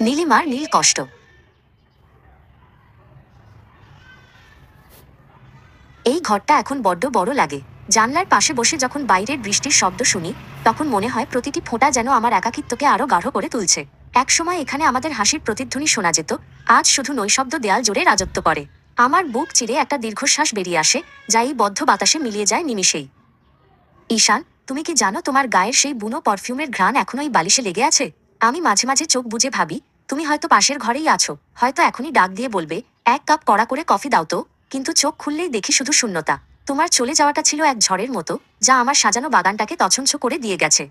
নীলিমার নীল কষ্ট। এই ঘরটা এখন বড্ড বড় লাগে। জানলার পাশে বসে যখন বাইরের বৃষ্টির শব্দ শুনি, তখন মনে হয় প্রতিটি ফোঁটা যেন আমার একাকিত্বকে আরো গাঢ় করে তুলছে। একসময় এখানে আমাদের হাসির প্রতিধ্বনি শোনা যেত, আজ শুধু নৈশব্দ দেয়াল জুড়ে রাজত্ব করে। আমার বুক চিরে একটা দীর্ঘশ্বাস বেরিয়ে আসে, যা এই বদ্ধ বাতাসে মিলিয়ে যায় নিমিষেই। ঈশান, তুমি কি জানো তোমার গায়ের সেই বুনো পারফিউমের ঘ্রাণ এখনো এই বালিশে লেগে আছে? আমি মাঝে মাঝে চোখ বুজে ভাবি, তুমি হয়তো পাশের ঘরেই আছো, হয়তো এখনই ডাক দিয়ে বলবে, এক কাপ কড়া করে কফি দাও তো। কিন্তু চোখ খুললেই দেখি শুধু শূন্যতা। তোমার চলে যাওয়াটা ছিল এক ঝড়ের মতো, যা আমার সাজানো বাগানটাকে তছনছ করে দিয়ে গেছে।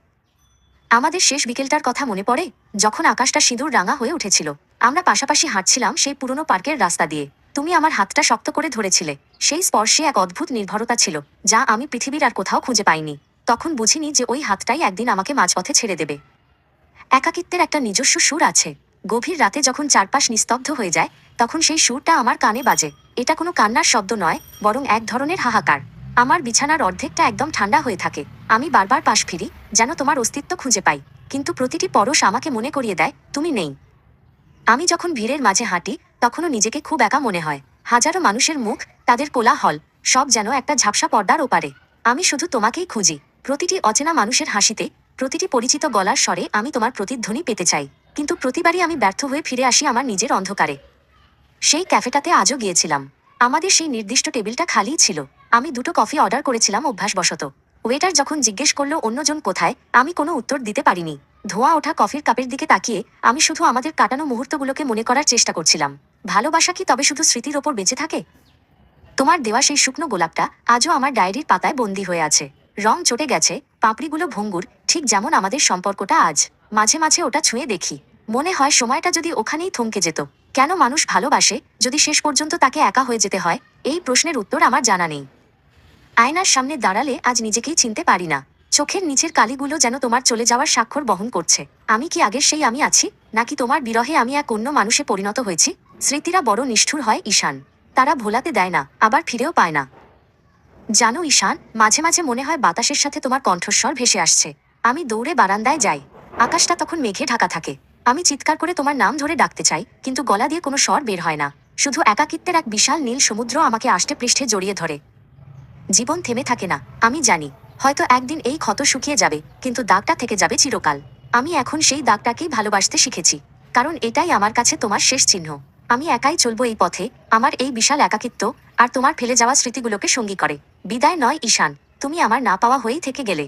আমাদের শেষ বিকেলটার কথা মনে পড়ে, যখন আকাশটা সিঁদুর রাঙা হয়ে উঠেছিল। আমরা পাশাপাশি হাঁটছিলাম সেই পুরনো পার্কের রাস্তা দিয়ে। তুমি আমার হাতটা শক্ত করে ধরেছিলে। সেই স্পর্শে এক অদ্ভুত নির্ভরতা ছিল, যা আমি পৃথিবীর আর কোথাও খুঁজে পাইনি। তখন বুঝিনি যে ওই হাতটাই একদিন আমাকে মাঝপথে ছেড়ে দেবে। একাকিত্বের একটা নিজস্ব সুর আছে। গভীর রাতে যখন চারপাশ নিস্তব্ধ হয়ে যায়, তখন সেই সুরটা আমার কানে বাজে। এটা কোনো কান্নার শব্দ নয়, বরং এক ধরনের হাহাকার। আমার বিছানার অর্ধেকটা একদম ঠান্ডা হয়ে থাকে। আমি বারবার পাশ ফিরি, যেন তোমার অস্তিত্ব খুঁজে পাই। কিন্তু প্রতিটি পরশ আমাকে মনে করিয়ে দেয়, তুমি নেই। আমি যখন ভিড়ের মাঝে হাঁটি, তখনও নিজেকে খুব একা মনে হয়। হাজারো মানুষের মুখ, তাদের কোলাহল, সব যেন একটা ঝাপসা পর্দার ওপারে। আমি শুধু তোমাকেই খুঁজি। প্রতিটি অচেনা মানুষের হাসিতে, প্রতিটি পরিচিত গলার স্বরে আমি তোমার প্রতিধ্বনি পেতে চাই। কিন্তু প্রতিবারই আমি ব্যর্থ হয়ে ফিরে আসি আমার নিজের অন্ধকারে। সেই ক্যাফেটাতে আজও গিয়েছিলাম। আমাদের সেই নির্দিষ্ট টেবিলটা খালিই ছিল। আমি দুটো কফি অর্ডার করেছিলাম অভ্যাসবশত। ওয়েটার যখন জিজ্ঞেস করলো অন্যজন কোথায়, আমি কোনো উত্তর দিতে পারিনি। ধোঁয়া ওঠা কফির কাপের দিকে তাকিয়ে আমি শুধু আমাদের কাটানো মুহূর্তগুলোকে মনে করার চেষ্টা করছিলাম। ভালোবাসা কি তবে শুধু স্মৃতির ওপর বেঁচে থাকে? তোমার দেওয়া সেই শুকনো গোলাপটা আজও আমার ডায়েরির পাতায় বন্দী হয়ে আছে। রং চটে গেছে, পাপড়িগুলো ভঙ্গুর, ঠিক যেমন আমাদের সম্পর্কটা আজ। মাঝে মাঝে ওটা ছুঁয়ে দেখি। মনে হয় সময়টা যদি ওখানেই থমকে যেত। কেন মানুষ ভালোবাসে, যদি শেষ পর্যন্ত তাকে একা হয়ে যেতে হয়? এই প্রশ্নের উত্তর আমার জানা নেই। আয়নার সামনে দাঁড়ালে আজ নিজেকেই চিনতে পারি না। চোখের নিচের কালিগুলো যেন তোমার চলে যাওয়ার স্বাক্ষর বহন করছে। আমি কি আগের সেই আমি আছি, নাকি তোমার বিরহে আমি এক অন্য মানুষে পরিণত হয়েছি? স্মৃতিরা বড় নিষ্ঠুর হয় ঈশান। তারা ভোলাতে দেয় না, আবার ফিরেও পায় না। জানো ঈশান, মাঝে মাঝে মনে হয় বাতাসের সাথে তোমার কণ্ঠস্বর ভেসে আসছে। আমি দৌড়ে বারান্দায় যাই। আকাশটা তখন মেঘে ঢাকা থাকে। আমি চিৎকার করে তোমার নাম ধরে ডাকতে চাই, কিন্তু গলা দিয়ে কোনো স্বর বের হয় না। শুধু একাকিত্বের এক বিশাল নীল সমুদ্র আমাকে আষ্টে পৃষ্ঠে জড়িয়ে ধরে। জীবন থেমে থাকে না, আমি জানি। হয়তো একদিন এই ক্ষত শুকিয়ে যাবে, কিন্তু দাগটা থেকে যাবে চিরকাল। আমি এখন সেই দাগটাকেই ভালোবাসতে শিখেছি, কারণ এটাই আমার কাছে তোমার শেষ চিহ্ন। আমি একাই চলবো এই পথে, আমার এই বিশাল একাকিত্ব আর তোমার ফেলে যাওয়া স্মৃতিগুলোকে সঙ্গী করে। বিদায় নয় ঈশান, তুমি আমার না পাওয়া হয়েই থেকে গেলে।